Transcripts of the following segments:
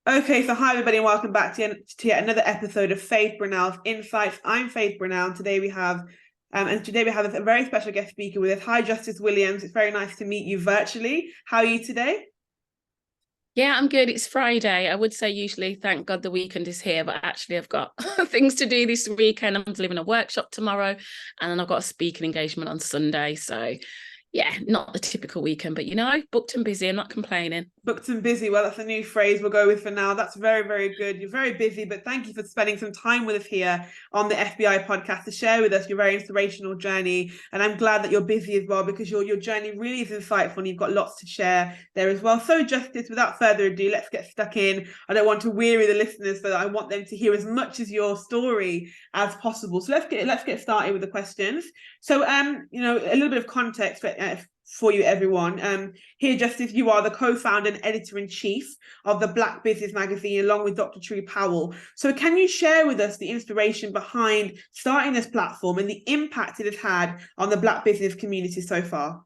Okay, so hi everybody and welcome back to yet another episode of Faith Brunel's Insights. I'm Faith Brunel, and today we have a very special guest speaker with us. Hi, Justice Williams. It's very nice to meet you virtually. How are you today? Yeah, I'm good. It's Friday. I would say usually, thank God the weekend is here, but actually I've got things to do this weekend. I'm delivering a workshop tomorrow, and then I've got a speaking engagement on Sunday. So yeah, not the typical weekend, but booked and busy. I'm not complaining. Booked and busy. Well, that's a new phrase we'll go with for now. That's very, very good. You're very busy, but thank you for spending some time with us here on the FBI podcast to share with us your very inspirational journey. And I'm glad that you're busy as well because your journey really is insightful and you've got lots to share there as well. So, Justice, without further ado, let's get stuck in. I don't want to weary the listeners, so I want them to hear as much as your story as possible. So let's get started with the questions. So, a little bit of context for you, everyone. Here, Justice, you are the co-founder and editor-in-chief of the Black Business magazine, along with Dr. Tree Powell. So can you share with us the inspiration behind starting this platform and the impact it has had on the Black business community so far?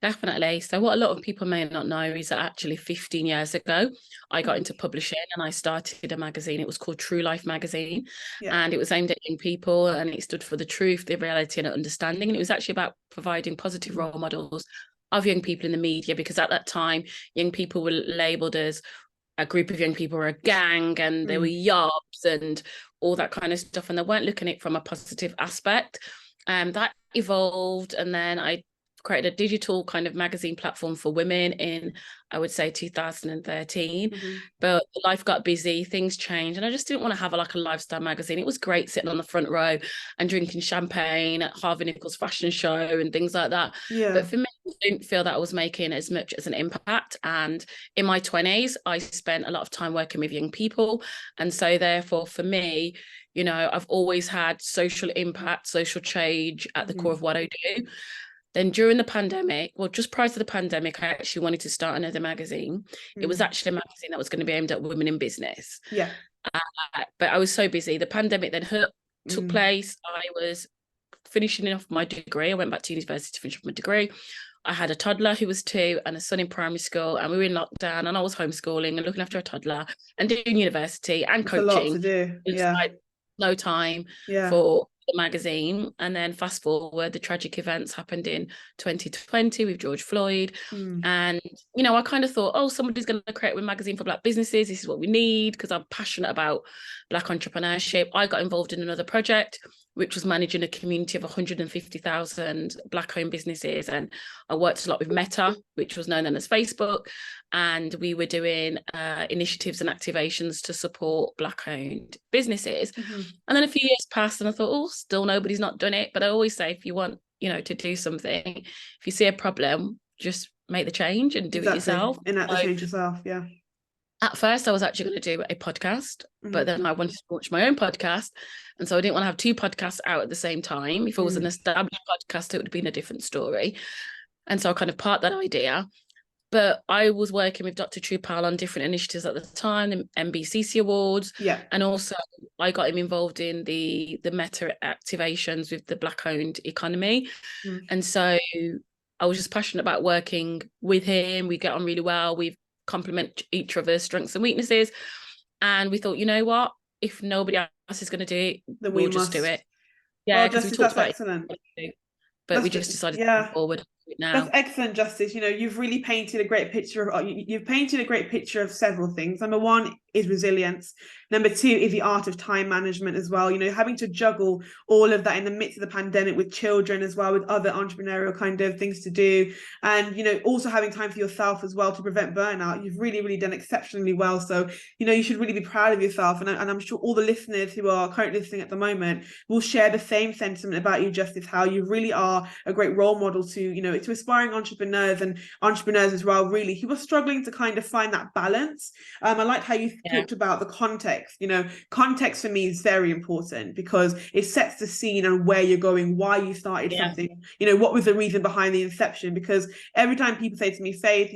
Definitely. So what a lot of people may not know is that actually 15 years ago, I got into publishing and I started a magazine. It was called True Life Magazine, Yeah. and it was aimed at young people, and it stood for the truth, the reality and understanding. And it was actually about providing positive role models of young people in the media, because at that time, young people were labelled as a group of young people were a gang and they were yobs and all that kind of stuff. And they weren't looking at it from a positive aspect. That evolved, and then I created a digital kind of magazine platform for women in, I would say, 2013. But life got busy, things changed, and I just didn't want to have a lifestyle magazine. It was great sitting on the front row and drinking champagne at Harvey Nichols fashion show and things like that. Yeah. But for me, I didn't feel that I was making as much as an impact. And in my 20s, I spent a lot of time working with young people. And so therefore, for me, I've always had social impact, social change at the core of what I do. Then during the pandemic, well, just prior to the pandemic, I actually wanted to start another magazine. It was actually a magazine that was going to be aimed at women in business. Yeah. But I was so busy. The pandemic then took place. I was finishing off my degree. I went back to university to finish off my degree. I had a toddler who was 2 and a son in primary school, and we were in lockdown, and I was homeschooling and looking after a toddler and doing university and It's a lot to coaching. do. It's Yeah. like no time Yeah. for the magazine. And then fast forward, the tragic events happened in 2020 with George Floyd. And, I kind of thought, oh, somebody's going to create a magazine for Black businesses. This is what we need, because I'm passionate about Black entrepreneurship. I got involved in another project, which was managing a community of 150,000 Black-owned businesses. And I worked a lot with Meta, which was known then as Facebook. And we were doing initiatives and activations to support Black-owned businesses. And then a few years passed and I thought, oh, still nobody's not done it. But I always say, if you want, to do something, if you see a problem, just make the change and do it yourself. Enact the change yourself, yeah. At first, I was actually going to do a podcast, but then I wanted to launch my own podcast. And so I didn't want to have 2 podcasts out at the same time. If it was an established podcast, it would have been a different story. And so I kind of parked that idea. But I was working with Dr. Tree Powell on different initiatives at the time, the MBCC Awards. Yeah. And also I got him involved in the Meta activations with the Black-owned economy. And so I was just passionate about working with him. We get on really well. We complement each other's strengths and weaknesses. And we thought, you know what? If nobody else is going to do it, then we'll just do it. Yeah, because we talked about excellent. But we just decided to move forward now. That's excellent, Justice. You've really painted a great picture of you've painted a great picture of several things. Number one is resilience. Number 2 is the art of time management as well. Having to juggle all of that in the midst of the pandemic with children as well, with other entrepreneurial kind of things to do. And, also having time for yourself as well to prevent burnout. You've really, really done exceptionally well. So, you should really be proud of yourself. And I'm sure all the listeners who are currently listening at the moment will share the same sentiment about you, Justice, how you really are a great role model to, to aspiring entrepreneurs and entrepreneurs as well, really, who are struggling to kind of find that balance. I liked how you talked about the context. Context for me is very important because it sets the scene and where you're going, why you started something, what was the reason behind the inception. Because every time people say to me, Faith,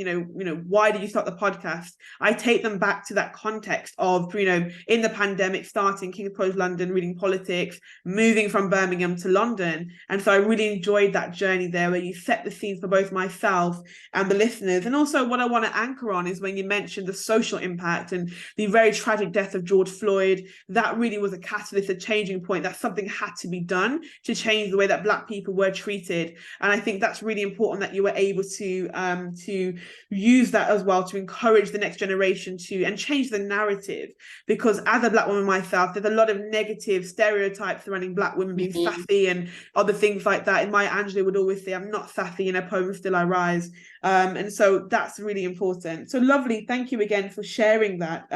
why did you start the podcast? I take them back to that context of, in the pandemic, starting King's College London, reading politics, moving from Birmingham to London. And so I really enjoyed that journey there where you set the scenes for both myself and the listeners. And also what I want to anchor on is when you mentioned the social impact and the very tragic death of George Floyd. That really was a catalyst, a changing point, that something had to be done to change the way that Black people were treated. And I think that's really important that you were able to use that as well to encourage the next generation and change the narrative. Because as a Black woman myself, there's a lot of negative stereotypes surrounding Black women being sassy and other things like that. And Maya Angelou would always say, I'm not sassy, in her poem Still I Rise. And so that's really important. So lovely. Thank you again for sharing that.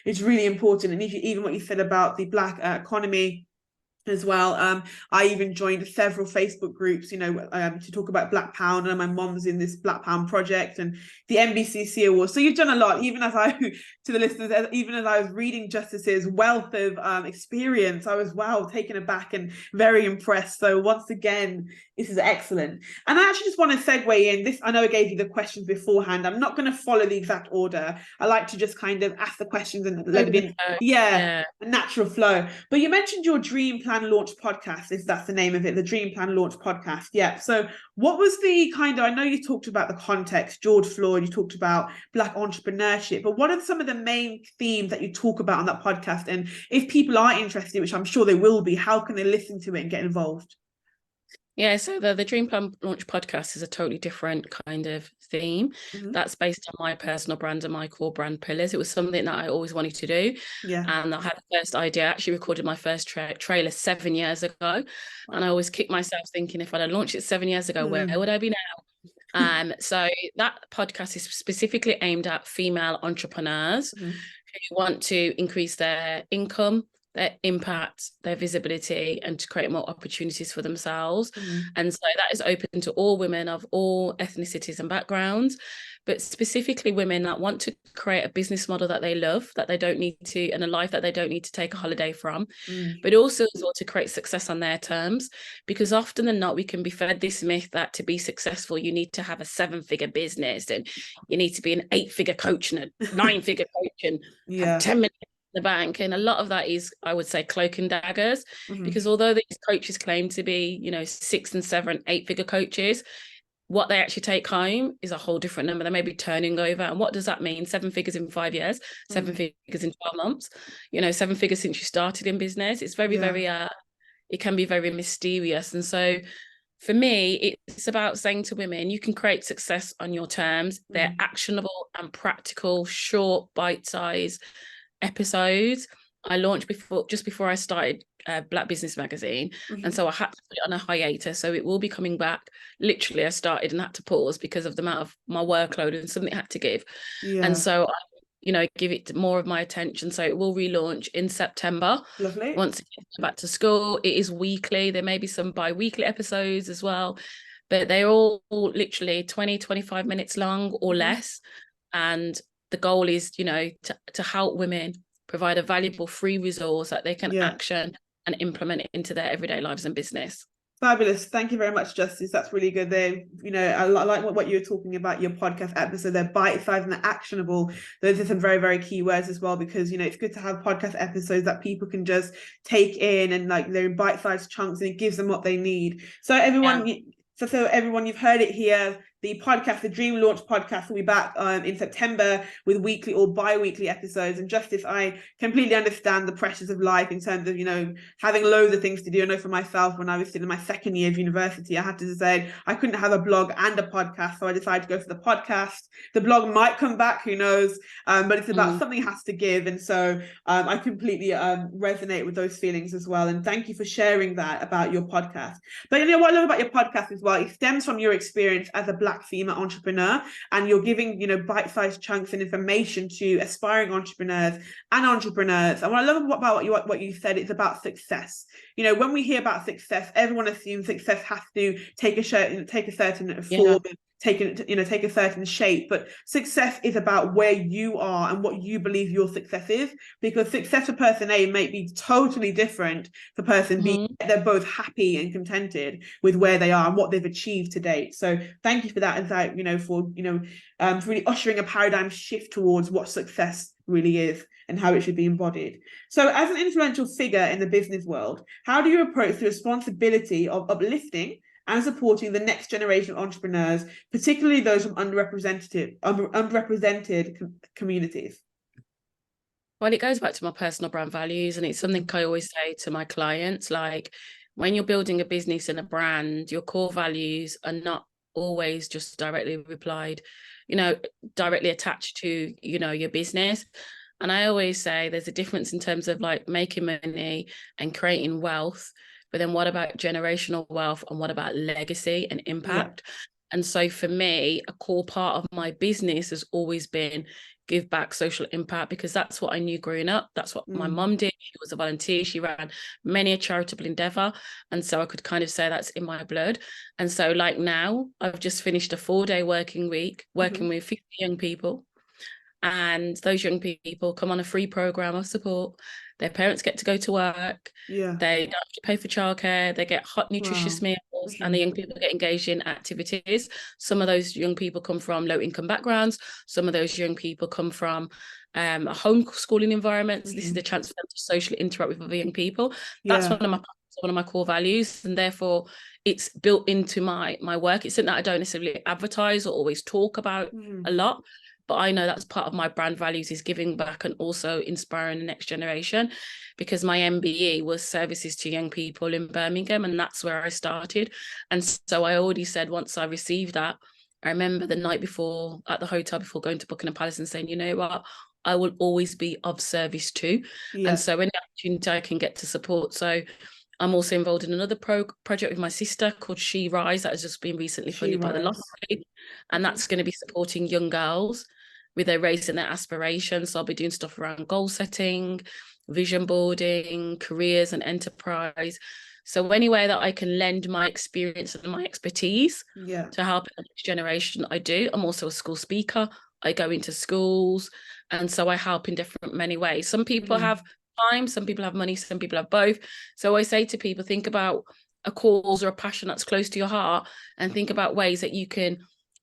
It's really important. And even what you said about the Black economy as well. I even joined several Facebook groups, to talk about Black Pound, and my mom's in this Black Pound project and the NBCC Awards. So you've done a lot, even as to the listeners, even as I was reading Justice's wealth of experience, I was, wow, taken aback and very impressed. So once again, this is excellent. And I actually just want to segue in this. I know I gave you the questions beforehand. I'm not going to follow the exact order. I like to just kind of ask the questions and let it in. Yeah, a natural flow. But you mentioned your Dream Plan Launch podcast, if that's the name of it, the Dream Plan Launch podcast. Yeah. So what was the I know you talked about the context, George Floyd, you talked about Black entrepreneurship, but what are some of the main themes that you talk about on that podcast? And if people are interested, which I'm sure they will be, how can they listen to it and get involved? Yeah, so the Dream Plan Launch podcast is a totally different kind of theme. That's based on my personal brand and my core brand pillars. It was something that I always wanted to do. Yeah. And I had the first idea. I actually recorded my first trailer 7 years ago. Wow. And I always kick myself thinking, if I'd have launched it 7 years ago, where would I be now? So that podcast is specifically aimed at female entrepreneurs who want to increase their income, their impact, their visibility, and to create more opportunities for themselves. And so that is open to all women of all ethnicities and backgrounds, but specifically women that want to create a business model that they love, that they don't need to, and a life that they don't need to take a holiday from, but also as well to create success on their terms. Because often than not, we can be fed this myth that to be successful, you need to have a 7-figure business, and you need to be an 8-figure coach and a 9-figure coach and have 10 million the bank. And a lot of that is, I would say, cloak and daggers, because although these coaches claim to be 6 and 7, 8-figure coaches, what they actually take home is a whole different number. They may be turning over. And what does that mean? 7 figures in 5 years, 7 figures in 12 months, 7 figures since you started in business. It's very, very, it can be very mysterious. And so for me, it's about saying to women, you can create success on your terms. They're actionable and practical, short, bite-sized episodes. I launched just before I started Black Business Magazine, and so I had to put it on a hiatus. So it will be coming back. Literally, I started and had to pause because of the amount of my workload, and something had to give. And so I, give it more of my attention. So it will relaunch in September. Lovely. Once it gets back to school, it is weekly. There may be some bi-weekly episodes as well, but they're all literally 20, 25 minutes long or less. And the goal is, to help women, provide a valuable free resource that they can action and implement it into their everyday lives and business. Fabulous. Thank you very much, Justice. That's really good. I like what you were talking about, your podcast episode. They're bite-sized and they're actionable. Those are some very, very key words as well, because, it's good to have podcast episodes that people can just take in and they're in bite-sized chunks, and it gives them what they need. So everyone, you've heard it here. The podcast, the Dream Launch podcast, will be back in September with weekly or bi-weekly episodes. And Justice, I completely understand the pressures of life in terms of, having loads of things to do. I know for myself, when I was still in my second year of university, I had to decide I couldn't have a blog and a podcast. So I decided to go for the podcast. The blog might come back, who knows? But it's about something has to give. And so I completely resonate with those feelings as well. And thank you for sharing that about your podcast. But what I love about your podcast as well, it stems from your experience as a Black female entrepreneur, and you're giving bite-sized chunks and information to aspiring entrepreneurs. And what I love about what you said, it's about success. When we hear about success, everyone assumes success has to take a certain form, take a certain shape, but success is about where you are and what you believe your success is, because success for person A may be totally different for person B. They're both happy and contented with where they are and what they've achieved to date. So thank you for that insight, for really ushering a paradigm shift towards what success really is and how it should be embodied. So as an influential figure in the business world, how do you approach the responsibility of uplifting and supporting the next generation of entrepreneurs, particularly those from underrepresented communities? Well, it goes back to my personal brand values, and it's something I always say to my clients, like, when you're building a business and a brand, your core values are not always just directly directly attached to, your business. And I always say there's a difference in terms of like making money and creating wealth, but then what about generational wealth, and what about legacy and impact? And so for me, a core part of my business has always been give back, social impact, because that's what I knew growing up. That's what my mum did. She was a volunteer. She ran many a charitable endeavor. And so I could kind of say that's in my blood. And so like now I've just finished a 4-day working week, working with 50 young people. And those young people come on a free program of support. Their parents get to go to work. They don't have to pay for childcare. They get hot, nutritious meals, and the young people get engaged in activities. Some of those young people come from low-income backgrounds. Some of those young people come from homeschooling environments. This is the chance for them to socially interact with other young people. That's one of my core values, and therefore it's built into my work. It's something that I don't necessarily advertise or always talk about a lot. But I know that's part of my brand values, is giving back and also inspiring the next generation, because my MBE was services to young people in Birmingham, and that's where I started. And so I already said, once I received that, I remember the night before at the hotel before going to Buckingham Palace and saying, you know what, I will always be of service too. And so any opportunity I can get to support. So I'm also involved in another project with my sister called She Rise, that has just been recently funded by the lottery. And that's going to be supporting young girls with their raising their aspirations. So I'll be doing stuff around goal setting, vision boarding, careers and enterprise. So any way that I can lend my experience and my expertise to help the next generation, I do. I'm also a school speaker. I go into schools, and so I help in many ways. Some people have time, some people have money, some people have both. So I say to people, think about a cause or a passion that's close to your heart, and think about ways that you can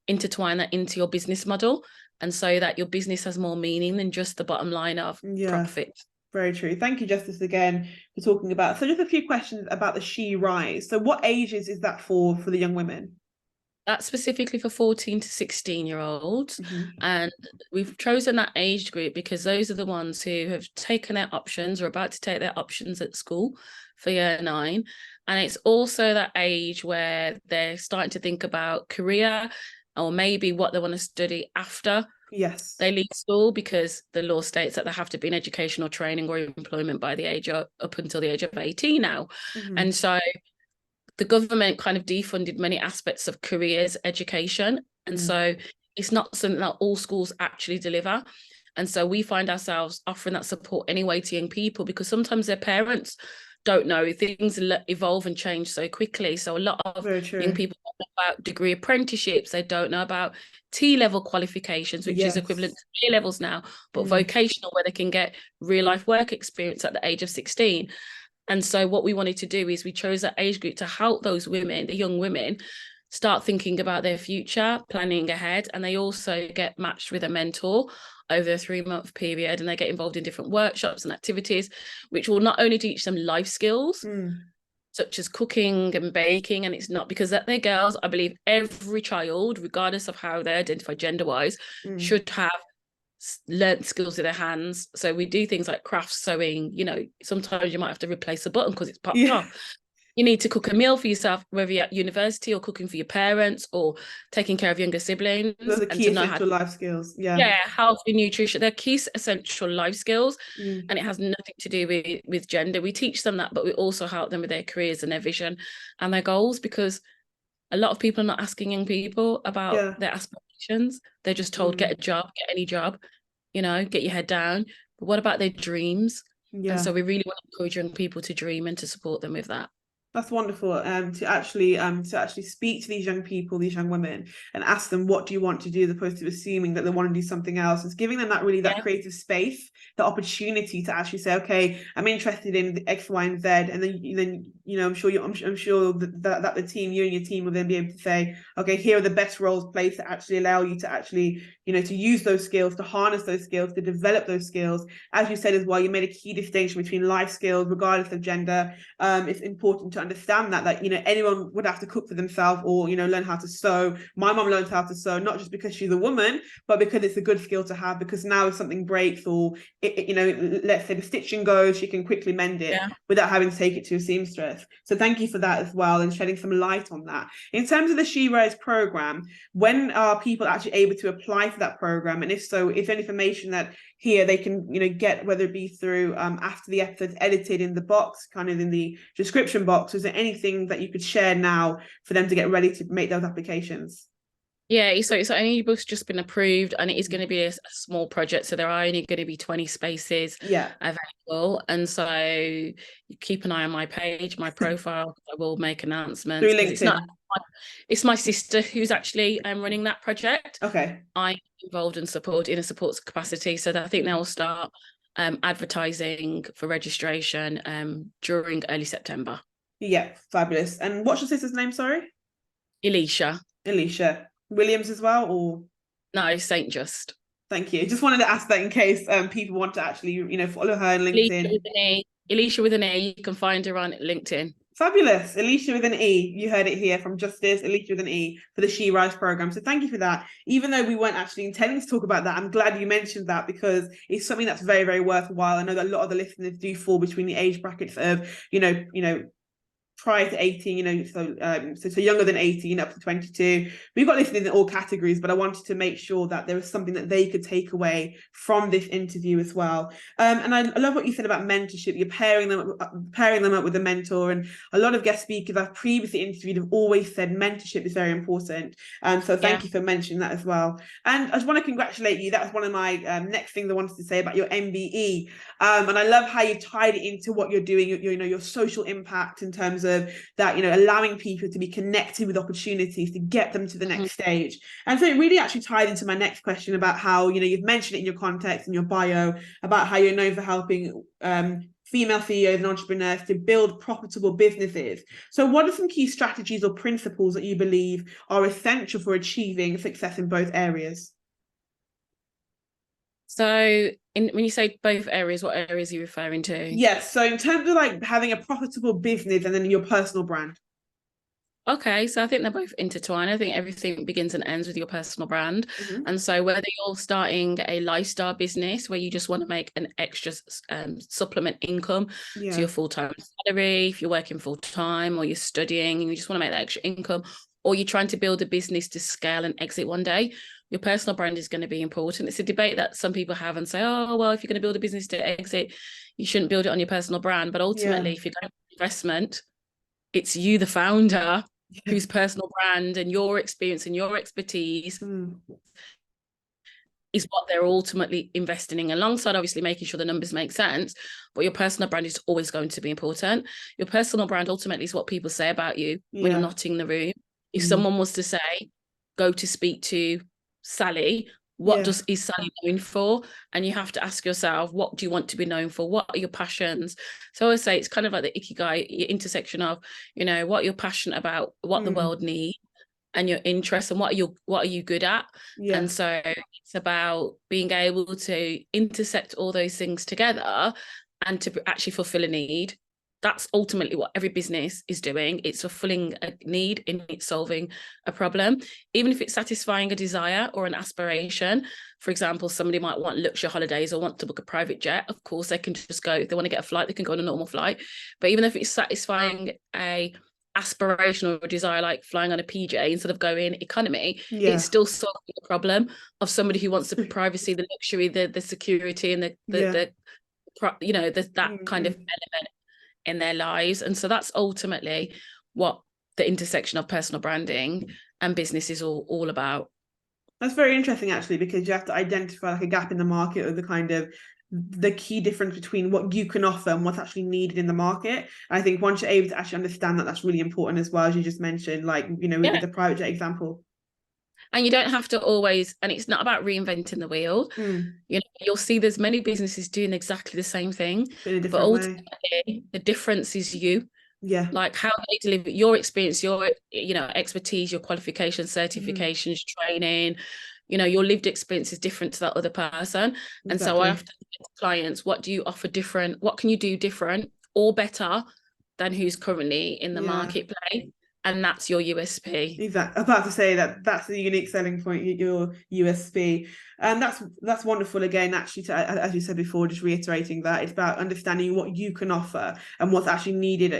intertwine that into your business model, and so that your business has more meaning than just the bottom line of profit. Very true. Thank you, Justice, again for talking about. So just a few questions about the She Rise. So what ages is that for the young women? That's specifically for 14 to 16-year-olds. And we've chosen that age group because those are the ones who have taken their options or about to take their options at school for year 9. And it's also that age where they're starting to think about career, or maybe what they want to study after they leave school, because the law states that they have to be in educational training or employment by the age of, up until the age of 18 now. And so the government kind of defunded many aspects of careers education. And so it's not something that all schools actually deliver. And so we find ourselves offering that support anyway to young people, because sometimes their parents don't know. Things evolve and change so quickly. So a lot of young people don't know about degree apprenticeships. They don't know about T-level qualifications, which is equivalent to A-levels now, but vocational, where they can get real life work experience at the age of 16. And so what we wanted to do is we chose that age group to help those women, the young women, start thinking about their future, planning ahead. And they also get matched with a mentor over a 3-month period, and they get involved in different workshops and activities, which will not only teach them life skills, such as cooking and baking. And it's not because that they're girls. I believe every child, regardless of how they identify gender-wise, should have learned skills with their hands. So we do things like craft sewing. Sometimes you might have to replace a button because it's popped off. You need to cook a meal for yourself, whether you're at university or cooking for your parents or taking care of younger siblings. Those are key essential life skills. Healthy nutrition. They're key essential life skills, and it has nothing to do with gender. We teach them that, but we also help them with their careers and their vision and their goals, because a lot of people are not asking young people about their aspirations. They're just told, get a job, get any job, get your head down. But what about their dreams? And so we really want to encourage young people to dream and to support them with that. That's wonderful. To actually speak to these young people, these young women, and ask them, what do you want to do, as opposed to assuming that they want to do something else. It's giving them that creative space, the opportunity to actually say, okay, I'm interested in the X, Y, and Z, and then I'm sure that the team, you and your team, will then be able to say, okay, here are the best roles placed to actually allow you to actually, to use those skills, to harness those skills, to develop those skills. As you said as well, you made a key distinction between life skills, regardless of gender. It's important to understand that anyone would have to cook for themselves, or learn how to sew. My mom learned how to sew, not just because she's a woman, but because it's a good skill to have, because now if something breaks, or let's say the stitching goes, she can quickly mend it without having to take it to a seamstress. So thank you for that as well, and shedding some light on that. In terms of the She Rise program, when are people actually able to apply for that program? And if so, is there any information that here they can get, whether it be through after the episode's edited, in the box, kind of in the description box? Is there anything that you could share now for them to get ready to make those applications? Yeah, so only book's just been approved, and it is going to be a small project, so there are only going to be 20 spaces available. And so you keep an eye on my page, my profile. I will make announcements, because it's my sister who's actually running that project. Okay, I'm involved in a support capacity, so that I think they will start advertising for registration during early September. Yeah, fabulous. And what's your sister's name? Sorry, Alicia Williams as well, or no, Saint Just. Thank you. Just wanted to ask that in case people want to actually, follow her on LinkedIn. Alicia with an E. You can find her on LinkedIn. Fabulous. Alicia with an E. You heard it here from Justice. Alicia with an E for the She Rise program. So thank you for that. Even though we weren't actually intending to talk about that, I'm glad you mentioned that, because it's something that's very, very worthwhile. I know that a lot of the listeners do fall between the age brackets of, prior to 18, so younger than 18 up to 22. We've got listeners in all categories, but I wanted to make sure that there was something that they could take away from this interview as well. And I love what you said about mentorship. You're pairing them up with a mentor, and a lot of guest speakers I've previously interviewed have always said mentorship is very important. So thank you for mentioning that as well. And I just want to congratulate you. That was one of my next things I wanted to say about your MBE. And I love how you tied it into what you're doing, your social impact, in terms of that, allowing people to be connected with opportunities to get them to the next stage. And so it really actually tied into my next question about how, you've mentioned it in your context, in your bio, about how you're known for helping female CEOs and entrepreneurs to build profitable businesses. So what are some key strategies or principles that you believe are essential for achieving success in both areas? So when you say both areas, what areas are you referring to? Yes, so in terms of having a profitable business and then your personal brand. Okay, so I think they're both intertwined. I think everything begins and ends with your personal brand. And so whether you're starting a lifestyle business where you just want to make an extra supplement income to your full-time salary, if you're working full-time, or you're studying and you just want to make that extra income, or you're trying to build a business to scale and exit one day, your personal brand is going to be important. It's a debate that some people have and say, oh, well, if you're going to build a business to exit, you shouldn't build it on your personal brand. But ultimately, if you're going to investment, it's you, the founder, whose personal brand and your experience and your expertise is what they're ultimately investing in, alongside obviously making sure the numbers make sense. But your personal brand is always going to be important. Your personal brand ultimately is what people say about you when you're not in the room. If someone was to say, go to speak to Sally, what is Sally known for? And you have to ask yourself, what do you want to be known for? What are your passions? So I always say it's kind of like the ikigai, your intersection of, what you're passionate about, what the world needs, and your interests, and what are you good at. And so it's about being able to intersect all those things together and to actually fulfill a need. That's ultimately what every business is doing. It's fulfilling a need, in it's solving a problem, even if it's satisfying a desire or an aspiration. For example, somebody might want luxury holidays or want to book a private jet. Of course, they can just go. If they want to get a flight, they can go on a normal flight. But even if it's satisfying a aspiration or a desire, like flying on a PJ instead of going economy, it's still solving the problem of somebody who wants the privacy, the luxury, the security, and that kind of element in their lives. And so that's ultimately what the intersection of personal branding and business is all about. That's very interesting, actually, because you have to identify a gap in the market, or the key difference between what you can offer and what's actually needed in the market. I think once you're able to actually understand that, that's really important as well, as you just mentioned, with the private jet example. And you don't have to always, and it's not about reinventing the wheel. You'll see there's many businesses doing exactly the same thing, In a but different way. ultimately the difference is you. Yeah. Like how they deliver your experience, your, expertise, your qualifications, Mhm. certifications, training, your lived experience is different to that other person. And so I Exactly. often say to clients, what do you offer different? What can you do different or better than who's currently in the Yeah. marketplace? And that's your USP. Exactly. I'm about to say that that's the unique selling point, your USP. And that's wonderful again, actually, as you said before, just reiterating that it's about understanding what you can offer and what's actually needed,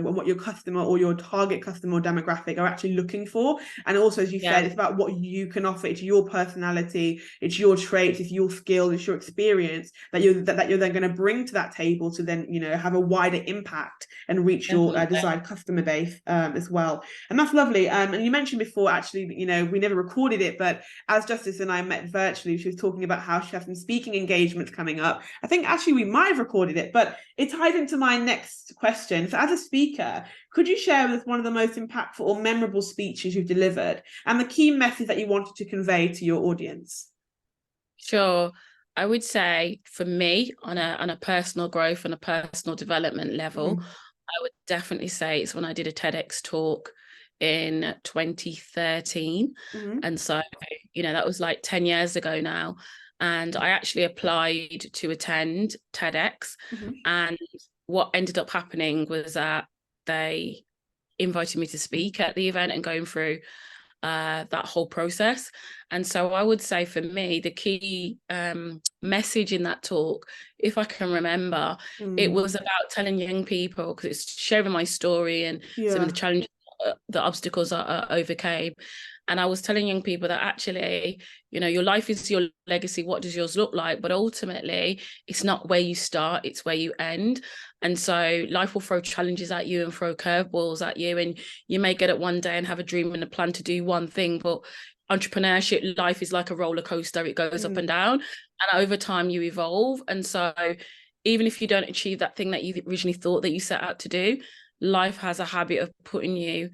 what your customer or your target customer or demographic are actually looking for. And also, as you Yeah, said, it's about what you can offer. It's your personality, it's your traits, it's your skill, it's your experience that you're then going to bring to that table to then, have a wider impact and reach your definitely. desired customer base as well. And that's lovely. And you mentioned before, actually, we never recorded it, but as Justice and I met virtually, she was talking about how she has some speaking engagements coming up. I think actually we might have recorded it, but it ties into my next question. So, as a speaker, could you share with us one of the most impactful or memorable speeches you've delivered and the key message that you wanted to convey to your audience? Sure. I would say for me, on a personal growth and a personal development level, Mm. I would definitely say it's when I did a TEDx talk in 2013. Mm-hmm. And so, that was like 10 years ago now. And I actually applied to attend TEDx. Mm-hmm. And what ended up happening was that they invited me to speak at the event and going through that whole process. And so I would say for me, the key message in that talk, if I can remember, it Mm. was about telling young people, because it's sharing my story and some of Yeah. the challenges, the obstacles I overcame. And I was telling young people that actually, your life is your legacy. What does yours look like? But ultimately, it's not where you start, it's where you end. And so life will throw challenges at you and throw curveballs at you. And you may get it one day and have a dream and a plan to do one thing, but entrepreneurship life is like a roller coaster. It goes up and Mm. down, and over time you evolve. And so even if you don't achieve that thing that you originally thought that you set out to do, life has a habit of putting you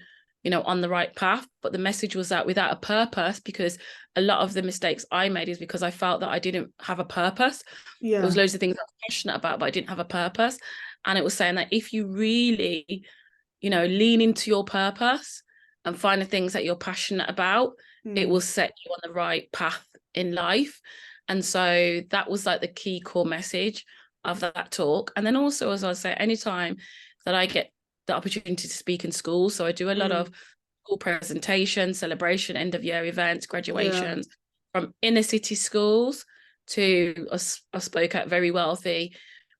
on the right path. But the message was that without a purpose, because a lot of the mistakes I made is because I felt that I didn't have a purpose. There was Yeah. loads of things I was passionate about, but I didn't have a purpose. And it was saying that if you really lean into your purpose and find the things that you're passionate about, it will Mm. set you on the right path in life. And so that was like the key core message of that talk. And then also, as I say, anytime that I get the opportunity to speak in schools, so I do a lot of Mm. school presentations, celebration, end of year events, Yeah. graduations, from inner city schools to I spoke at very wealthy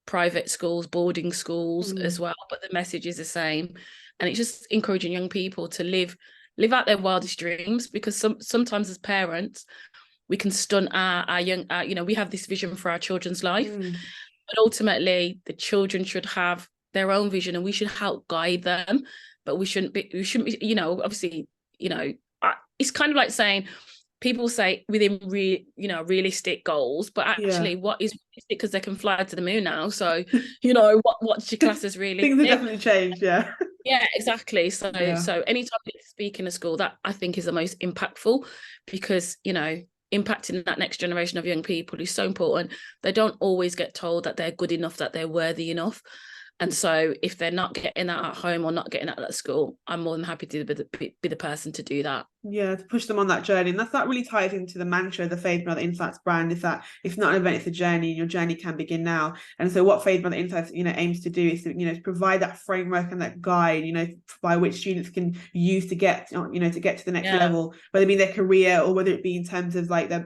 private schools, boarding schools as Mm. well, but the message is the same. And it's just encouraging young people to live out their wildest dreams, because sometimes as parents we can stunt our young we have this vision for our children's life, Mm. but ultimately the children should have their own vision and we should help guide them. But we shouldn't be obviously, it's kind of like saying, people say within realistic goals, but Yeah. actually what is realistic, because they can fly to the moon now. So what's your class as Things have realistic? definitely changed. Yeah. Yeah, exactly. So Yeah. so anytime you speak in a school, that I think is the most impactful, because impacting that next generation of young people is so important. They don't always get told that they're good enough, that they're worthy enough. And so if they're not getting that at home or not getting that at school, I'm more than happy to be the person to do that. Yeah, to push them on that journey. And that really ties into the mantra of the Faith Brother Insights brand, is that it's not an event, it's a journey, and your journey can begin now. And so what Faith Brother Insights, aims to do is to provide that framework and that guide, by which students can use to get, to get to the next Yeah, level, whether it be their career or whether it be in terms of like their,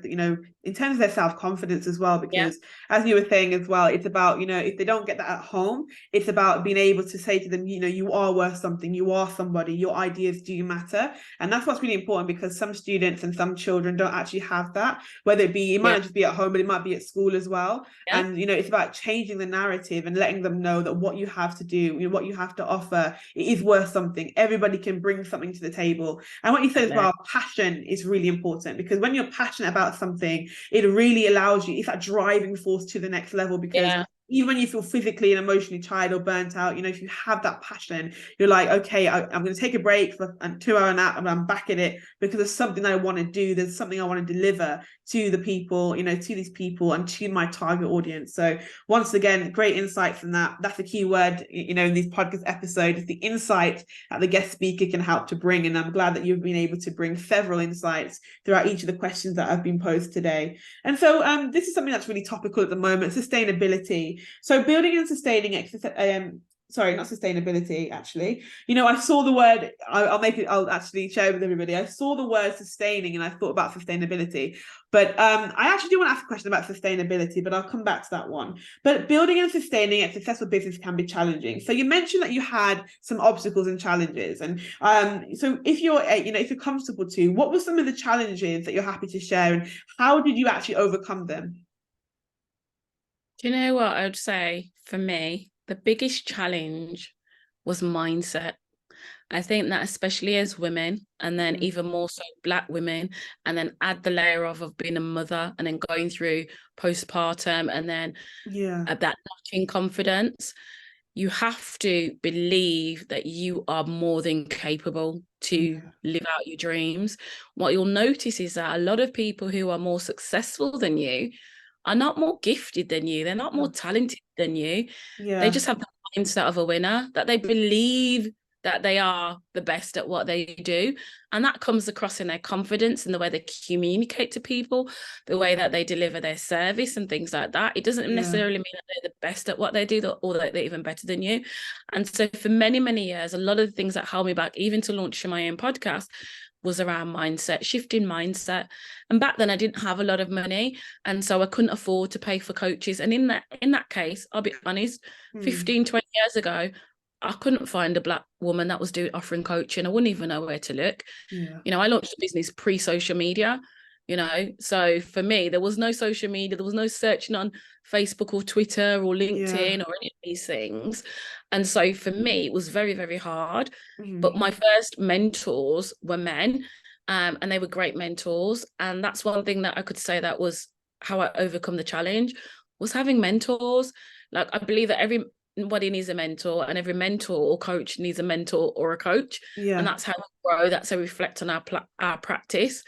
in terms of their self-confidence as well. yeah, Because as you were saying as well, it's about, if they don't get that at home, it's about being able to say to them, you are worth something, you are somebody, your ideas do matter. And that's what's really important, because some students and some children don't actually have that, whether it might yeah, not just be at home, but it might be at school as well. yeah, And it's about changing the narrative and letting them know that what you have to do, what you have to offer, it is worth something. Everybody can bring something to the table. And what you said as definitely. well, passion is really important, because when you're passionate about something, it really allows you, it's that driving force to the next level. Because Yeah, even when you feel physically and emotionally tired or burnt out, you know, if you have that passion, you're like, okay, I'm going to take a break for a 2 hour nap and I'm back at it because there's something that I want to do. There's something I want to deliver to the people, you know, to these people and to my target audience. So once again, great insights from that. That's a key word, you know, in these podcast episodes, is the insight that the guest speaker can help to bring. And I'm glad that you've been able to bring several insights throughout each of the questions that have been posed today. And so this is something that's really topical at the moment, sustainability. So building and sustaining sorry, not sustainability, actually. You know, I saw the word, I'll actually share with everybody. I saw the word sustaining and I thought about sustainability. But I actually do want to ask a question about sustainability, but I'll come back to that one. But building and sustaining a successful business can be challenging. So you mentioned that you had some obstacles and challenges. And so if you're, you know, if you're comfortable to, what were some of the challenges that you're happy to share and how did you actually overcome them? Do you know what I would say for me? The biggest challenge was mindset. I think that especially as women, and then even more so Black women, and then add the layer of being a mother and then going through postpartum and then that lacking confidence, you have to believe that you are more than capable to live out your dreams. What you'll notice is that a lot of people who are more successful than you are not more gifted than you. They're not more talented than you. They just have the mindset of a winner, that they believe that they are the best at what they do. And that comes across in their confidence and the way they communicate to people, the way that they deliver their service and things like that. It doesn't necessarily mean that they're the best at what they do or that they're even better than you. And so for many, many years, a lot of the things that held me back, even to launching my own podcast, was around mindset, shifting mindset. And back then I didn't have a lot of money. And so I couldn't afford to pay for coaches. And in that case, I'll be honest, 15, 20 years ago, I couldn't find a Black woman that was offering coaching. I wouldn't even know where to look. You know, I launched a business pre-social media, you know. So for me, there was no social media. There was no searching on Facebook or Twitter or LinkedIn or any of these things. And so for me, it was very, very hard. But my first mentors were men, and they were great mentors. And that's one thing that I could say that was how I overcome the challenge, was having mentors. Like, I believe that everybody needs a mentor, and every mentor or coach needs a mentor or a coach. And that's how we grow. That's how we reflect on our practice.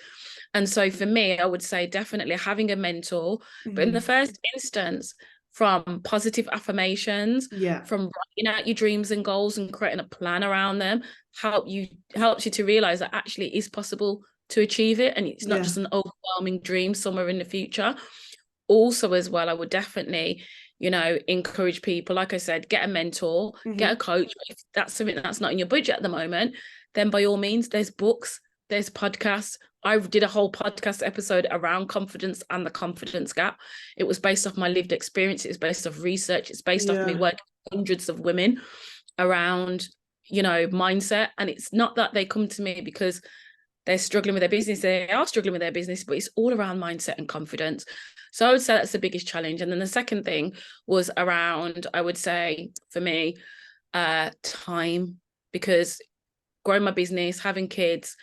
And so for me, I would say definitely having a mentor, but in the first instance, from positive affirmations, from writing out your dreams and goals and creating a plan around them, helps you to realize that actually it is possible to achieve it, and it's not just an overwhelming dream somewhere in the future. Also, as well, I would definitely, you know, encourage people, like I said, get a mentor, get a coach. If that's something that's not in your budget at the moment, then by all means, there's books, there's podcasts. I did a whole podcast episode around confidence and the confidence gap. It was based off my lived experience. It's based off research. It's based off me working with hundreds of women around, you know, mindset. And it's not that they come to me because they're struggling with their business. They are struggling with their business, but it's all around mindset and confidence. So I would say that's the biggest challenge. And then the second thing was around, I would say for me, time, because growing my business, having kids,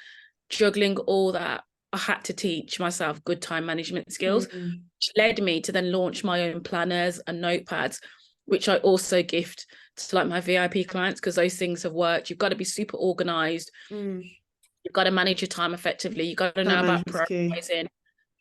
juggling all that, I had to teach myself good time management skills, which led me to then launch my own planners and notepads, which I also gift to like my VIP clients, because those things have worked. You've got to be super organized. You've got to manage your time effectively. You've got to know about prioritizing,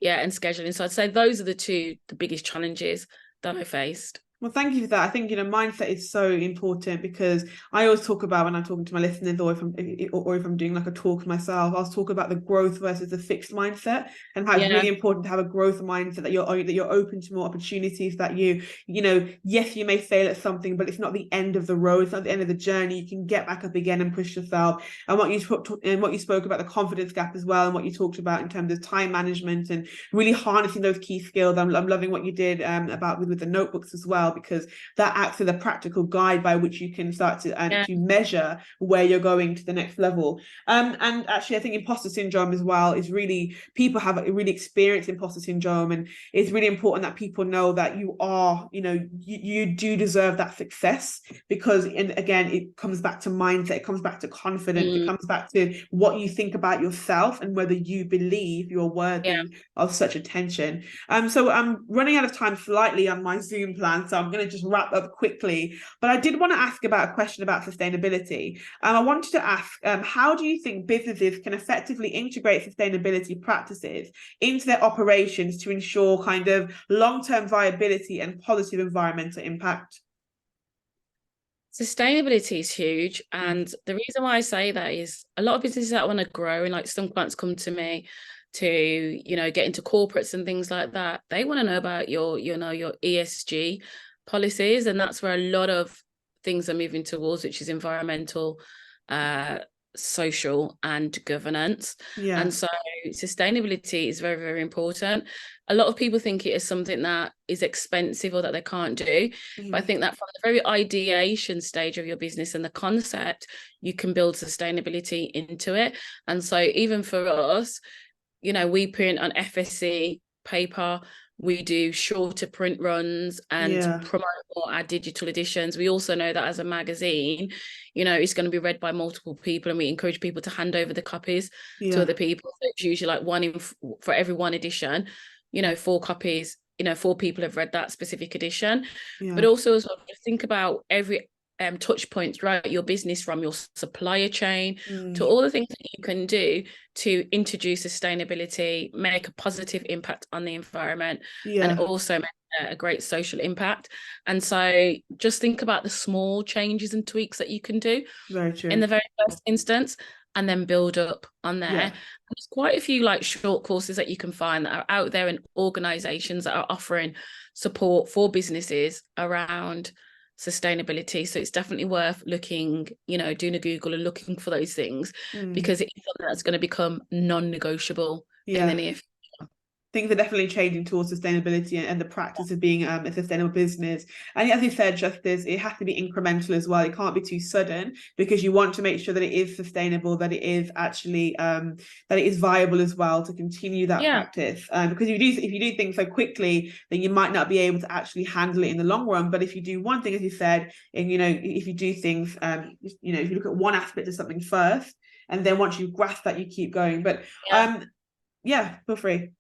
and scheduling. So I'd say those are the biggest challenges that I faced. Well, thank you for that. I think, you know, mindset is so important, because I always talk about, when I'm talking to my listeners, or if I'm doing like a talk myself, I'll talk about the growth versus the fixed mindset, and how it's really important to have a growth mindset, that you're open to more opportunities, that you know, yes, you may fail at something, but it's not the end of the road. It's not the end of the journey. You can get back up again and push yourself. And what you spoke about the confidence gap as well, and what you talked about in terms of time management and really harnessing those key skills. I'm loving what you did about with the notebooks as well, because that acts as a practical guide by which you can start to measure where you're going to the next level. And actually, I think imposter syndrome as well is really, people have a really experienced imposter syndrome, and it's really important that people know that you are, you know, you do deserve that success, because again, it comes back to mindset, it comes back to confidence, it comes back to what you think about yourself and whether you believe you're worthy of such attention. So I'm running out of time slightly on my Zoom plan, so so I'm going to just wrap up quickly. But I did want to ask about a question about sustainability. I wanted to ask, how do you think businesses can effectively integrate sustainability practices into their operations to ensure kind of long-term viability and positive environmental impact? Sustainability is huge. And the reason why I say that is a lot of businesses that want to grow, and like some clients come to me to, get into corporates and things like that. They want to know about your ESG policies. And that's where a lot of things are moving towards, which is environmental, social and governance. Yeah. And so sustainability is very, very important. A lot of people think it is something that is expensive or that they can't do. But I think that from the very ideation stage of your business and the concept, you can build sustainability into it. And so even for us, we print on FSC paper, we do shorter print runs and promote more our digital editions. We also know that as a magazine, it's going to be read by multiple people, and we encourage people to hand over the copies to other people. So it's usually like for every one edition, 4 copies, 4 people have read that specific edition. But also as well, just think about every touch points throughout your business, from your supplier chain to all the things that you can do to introduce sustainability, make a positive impact on the environment, and also make a great social impact. And so just think about the small changes and tweaks that you can do in the very first instance, and then build up on there. There's quite a few like short courses that you can find that are out there in organizations that are offering support for businesses around sustainability. So it's definitely worth looking, doing a Google and looking for those things, because it's something that's going to become non-negotiable in the near future. Things are definitely changing towards sustainability and the practice of being a sustainable business. And as you said, Justice, it has to be incremental as well. It can't be too sudden, because you want to make sure that it is sustainable, that it is actually that it is viable as well to continue that practice. Because if you do things so quickly, then you might not be able to actually handle it in the long run. But if you do one thing, as you said, and if you do things, if you look at one aspect of something first, and then once you grasp that, you keep going. But feel free.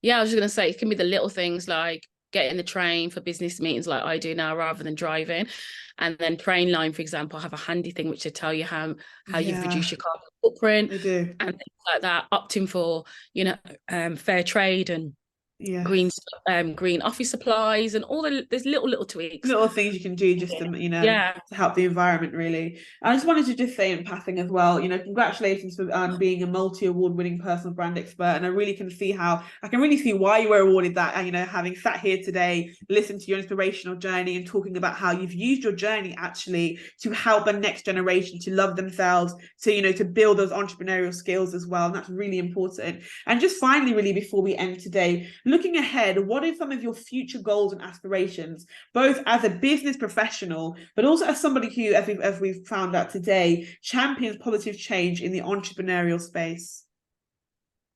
Yeah, I was just going to say, it can be the little things like getting the train for business meetings like I do now rather than driving. And then Trainline, for example, have a handy thing which will tell you how you've reduced your carbon footprint. They do. And things like that, opting for, fair trade and green office supplies, and all there's little tweaks, little things you can do just to to help the environment, really. I just wanted to just say in passing as well, congratulations for being a multi-award winning personal brand expert, and I can really see why you were awarded that. And having sat here today, listened to your inspirational journey and talking about how you've used your journey actually to help the next generation to love themselves, to build those entrepreneurial skills as well, and that's really important. And just finally, really, before we end today, looking ahead, what are some of your future goals and aspirations, both as a business professional, but also as somebody who, as we've found out today, champions positive change in the entrepreneurial space?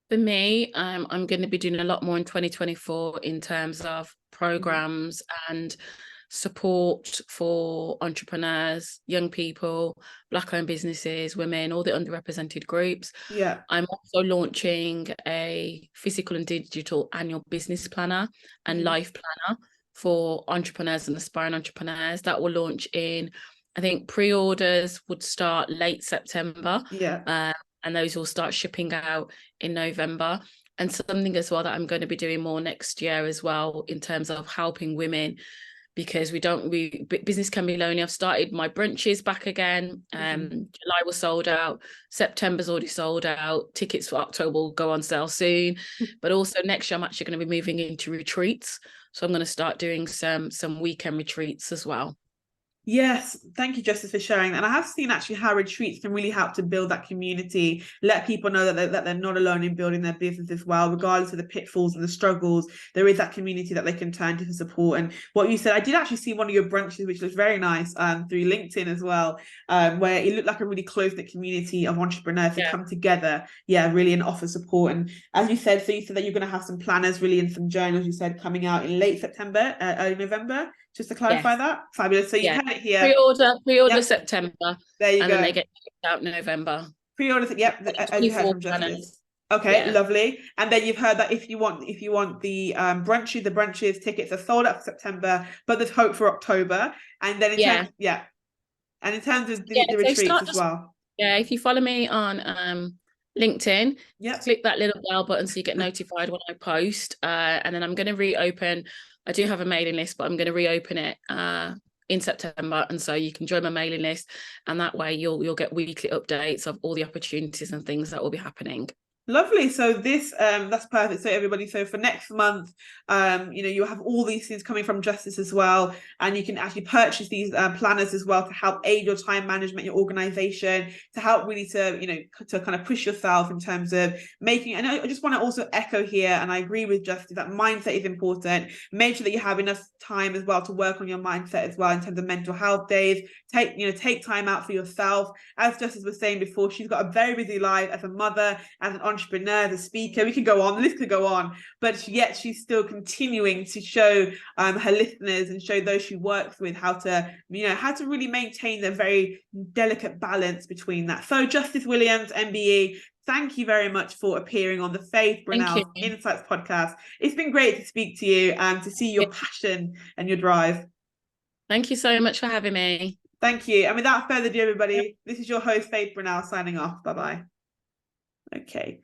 For me, I'm going to be doing a lot more in 2024 in terms of programs and support for entrepreneurs, young people, Black-owned businesses, women, all the underrepresented groups. I'm also launching a physical and digital annual business planner and life planner for entrepreneurs and aspiring entrepreneurs. That will launch in, I think pre-orders would start late September. And those will start shipping out in November. And something as well that I'm going to be doing more next year as well, in terms of helping women, because business can be lonely. I've started my brunches back again. July was sold out. September's already sold out. Tickets for October will go on sale soon. But also next year, I'm actually going to be moving into retreats. So I'm going to start doing some weekend retreats as well. Yes, thank you, Justice, for sharing that. And I have seen actually how retreats can really help to build that community, let people know that they're not alone in building their business as well, regardless of the pitfalls and the struggles. There is that community that they can turn to for support. And what you said, I did actually see one of your brunches, which looks very nice, through LinkedIn as well, where it looked like a really close-knit community of entrepreneurs to come together, really, and offer support. And as you said, you said that you're going to have some planners really and some journals, you said, coming out in late September, early November. Just to clarify that. Fabulous. So you had it here. Pre-order September. There you go. And then they get shipped out November. Pre-order, as you heard from Justice. Okay, Yeah. lovely. And then you've heard that if you want the brunches tickets are sold out for September, but there's hope for October. And then in terms, Yeah. and in terms of Yeah. the So retreats start as just, well. yeah, if you follow me on LinkedIn, Yep. click that little bell button so you get notified when I post. And then I'm going to reopen. I do have a mailing list, but I'm going to reopen it in September, and so you can join my mailing list, and that way you'll get weekly updates of all the opportunities and things that will be happening. Lovely. So this that's perfect. So everybody, so for next month, you'll have all these things coming from Justice as well, and you can actually purchase these planners as well to help aid your time management, your organization, to help really to kind of push yourself in terms of making. And I just want to also echo here, and I agree with Justice, that mindset is important. Make sure that you have enough time as well to work on your mindset as well in terms of mental health days. Take time out for yourself. As Justice was saying before, she's got a very busy life as a mother, as an entrepreneur, the speaker. We could go on, the list could go on, but yet she's still continuing to show her listeners and show those she works with how to really maintain the very delicate balance between that. So Justice Williams, MBE, thank you very much for appearing on the Faith Thank Brunel you. Insights podcast. It's been great to speak to you and to see your passion and your drive. Thank you so much for having me. Thank you. And without further ado, everybody, this is your host, Faith Brunel, signing off. Bye-bye. Okay.